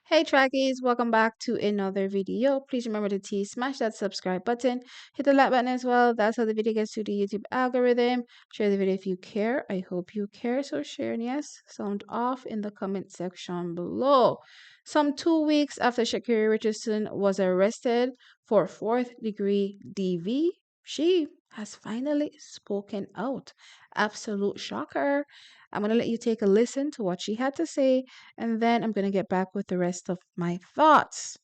Hey Trackies, welcome back to another video. Please remember to smash that subscribe button, hit the like button as well. That's how the video gets to the YouTube algorithm. Share the video if you care. I hope you care. So share and yes, sound off in the comment section below. Some 2 weeks after Sha'carri Richardson was arrested for fourth degree DV, she has finally spoken out. Absolute shocker. I'm gonna let you take a listen to what she had to say, and then I'm going to get back with the rest of my thoughts.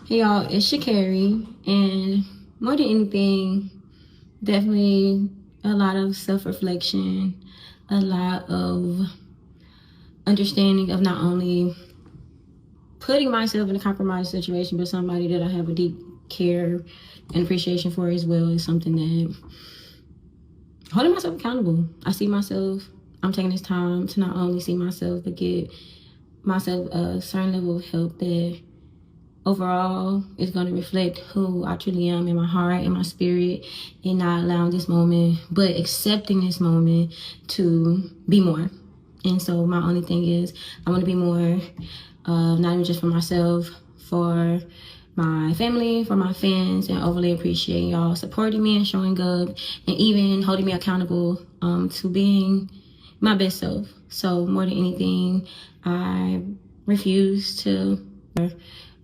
Hey y'all, it's Sha'carri, and more than anything, definitely a lot of self-reflection, a lot of understanding of not only putting myself in a compromised situation, but somebody that I have a deep care and appreciation for as well is something that holding myself accountable. I see myself, I'm taking this time to not only see myself, but get myself a certain level of help that overall is going to reflect who I truly am in my heart and my spirit, and not allowing this moment, but accepting this moment to be more. And so my only thing is I want to be more, not even just for myself, for my family, for my fans, and overly appreciate y'all supporting me and showing up and even holding me accountable to being my best self. So more than anything, I refuse to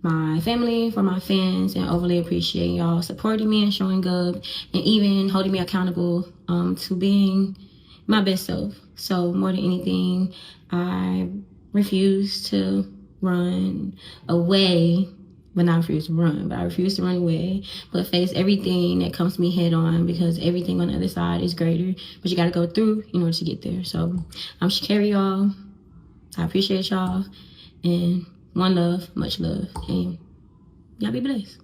my family, for my fans, and overly appreciate y'all supporting me and showing up and even holding me accountable to being my best self. So more than anything, I refuse to run away. But not refuse to run, but I refuse to run away, but face everything that comes to me head on, because everything on the other side is greater, but you got to go through in order to get there. So I'm Sha'carri, y'all. I appreciate y'all, and one love, much love, and y'all be blessed.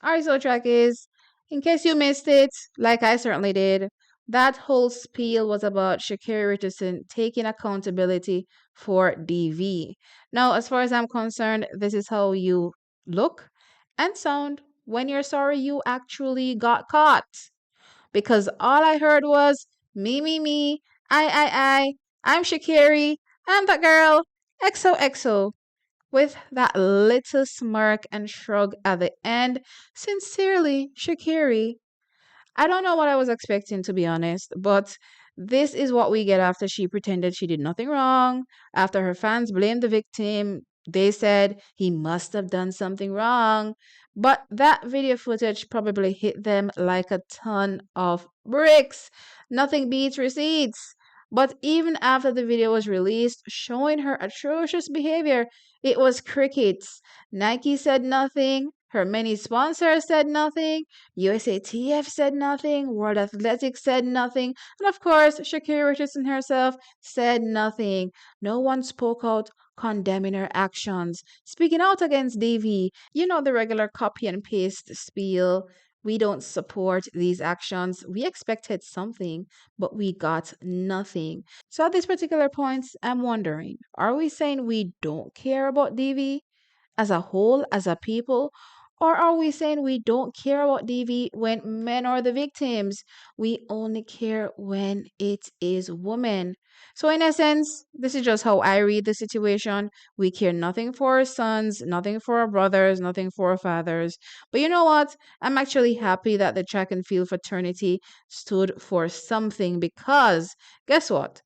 Alright, so Trackies, in case you missed it, like I certainly did, that whole spiel was about Sha'carri Richardson taking accountability for DV. Now, as far as I'm concerned, this is how you look and sound when you're sorry you actually got caught. Because all I heard was me, I, I'm Sha'carri, I'm that girl, XOXO, with that little smirk and shrug at the end. Sincerely, Sha'carri. I don't know what I was expecting, to be honest, but this is what we get after she pretended she did nothing wrong. After her fans blamed the victim, they said he must have done something wrong. But that video footage probably hit them like a ton of bricks. Nothing beats receipts. But even after the video was released showing her atrocious behavior, it was crickets. Nike said nothing. Her many sponsors said nothing. USATF said nothing, World Athletics said nothing, and of course, Sha'carri Richardson herself said nothing. No one spoke out condemning her actions. Speaking out against Davy, you know the regular copy and paste spiel. We don't support these actions. We expected something, but we got nothing. So at this particular point, I'm wondering, are we saying we don't care about Davy as a whole, as a people? Or are we saying we don't care about DV when men are the victims? We only care when it is women. So, in essence, this is just how I read the situation. We care nothing for our sons, nothing for our brothers, nothing for our fathers. But you know what? I'm actually happy that the track and field fraternity stood for something, because guess what?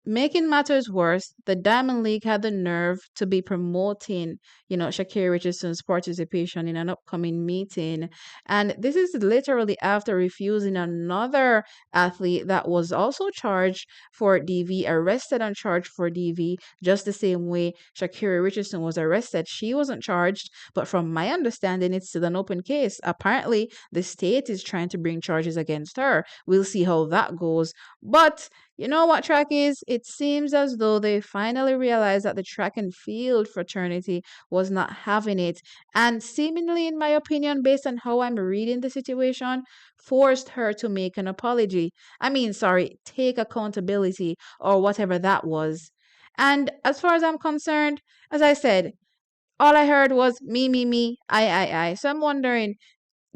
Making matters worse, the Diamond League had the nerve to be promoting, Sha'carri Richardson's participation in an upcoming meeting. And this is literally after refusing another athlete that was also charged for DV, arrested and charged for DV, just the same way Sha'carri Richardson was arrested. She wasn't charged, but from my understanding, it's still an open case. Apparently, the state is trying to bring charges against her. We'll see how that goes. But you know what track is? It seems as though they finally realized that the track and field fraternity was not having it. And seemingly, in my opinion, based on how I'm reading the situation, forced her to make an apology. I mean, sorry, take accountability or whatever that was. And as far as I'm concerned, as I said, all I heard was me, I. So I'm wondering,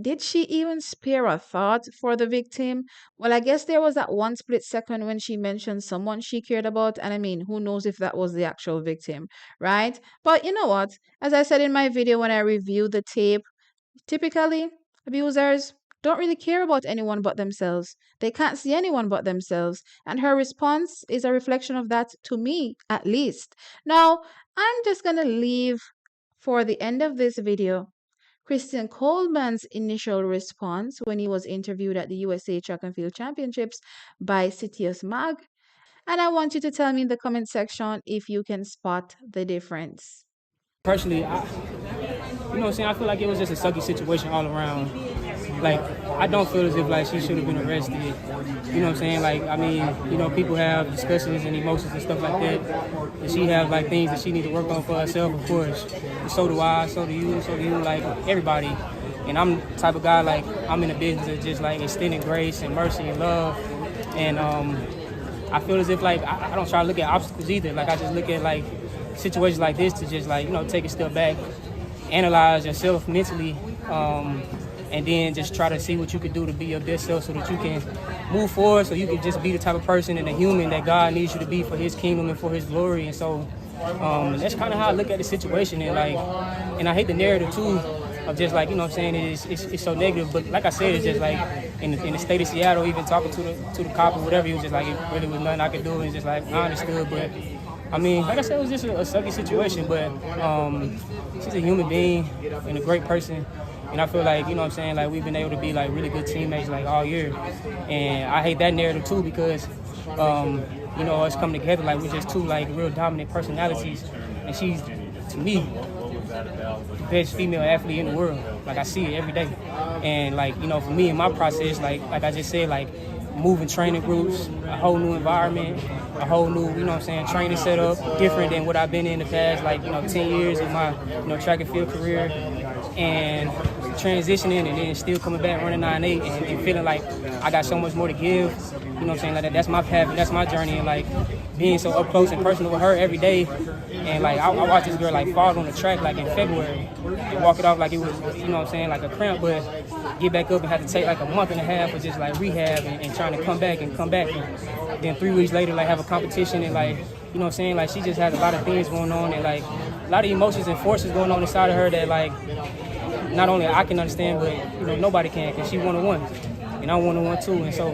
did she even spare a thought for the victim? Well, I guess there was that one split second when she mentioned someone she cared about, and I mean, who knows if that was the actual victim, right? But you know what? As I said in my video when I reviewed the tape, typically, abusers don't really care about anyone but themselves. They can't see anyone but themselves. And her response is a reflection of that to me, at least. Now, I'm just going to leave for the end of this video Christian Coleman's initial response when he was interviewed at the USA Track and Field Championships by Citius Mag. And I want you to tell me in the comment section if you can spot the difference. Personally, you know what I'm saying? I feel like it was just a sucky situation all around. Like, I don't feel as if, like, she should have been arrested. You know what I'm saying? Like, I mean, you know, people have discussions and emotions and stuff like that. And she have, like, things that she need to work on for herself, of course. And so do I, so do you, like, everybody. And I'm the type of guy, like, I'm in the business of just, like, extending grace and mercy and love. And I feel as if, like, I don't try to look at obstacles either. Like, I just look at, like, situations like this to just, like, you know, take a step back, analyze yourself mentally, and then just try to see what you can do to be your best self so that you can move forward, so you can just be the type of person and a human that God needs you to be for his kingdom and for his glory. And so that's kind of how I look at the situation. And like, and I hate the narrative too of just like, you know what I'm saying, it's so negative. But like I said, it's just like in the state of Seattle, even talking to the cop or whatever, it was just like it really was nothing I could do. It's just like I understood, but I mean, like I said, it was just a sucky situation, but she's a human being and a great person. And I feel like, you know what I'm saying, like we've been able to be like really good teammates like all year. And I hate that narrative too because, you know, us coming together, like we're just two like real dominant personalities. And she's, to me, the best female athlete in the world. Like I see it every day. And like, you know, for me in my process, like I just said, like moving training groups, a whole new environment, a whole new, you know what I'm saying, training setup, different than what I've been in the past, like, you know, 10 years of my, you know, track and field career, and transitioning and then still coming back running 9.8 and feeling like I got so much more to give, you know what I'm saying, like that's my path and that's my journey, and like being so up close and personal with her every day. And like I watched this girl like fall on the track like in February and walk it off like it was, you know what I'm saying, like a cramp, but get back up and have to take like a month and a half of just like rehab and trying to come back. And then 3 weeks later like have a competition and like, you know what I'm saying, like she just has a lot of things going on and like a lot of emotions and forces going on inside of her that like not only I can understand, but you know nobody can, because she one-on-one and I'm one-on-one too. And so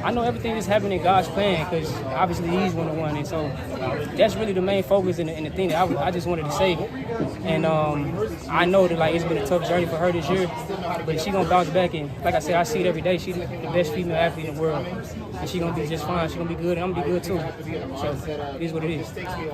I know everything is happening in God's plan because obviously he's one-on-one. And so that's really the main focus and the thing that I just wanted to say. And I know that like it's been a tough journey for her this year, but she gonna bounce back. And like I said, I see it every day. She's the best female athlete in the world, and she gonna be just fine. She gonna be good, and I'm gonna be good too. So it is what it is.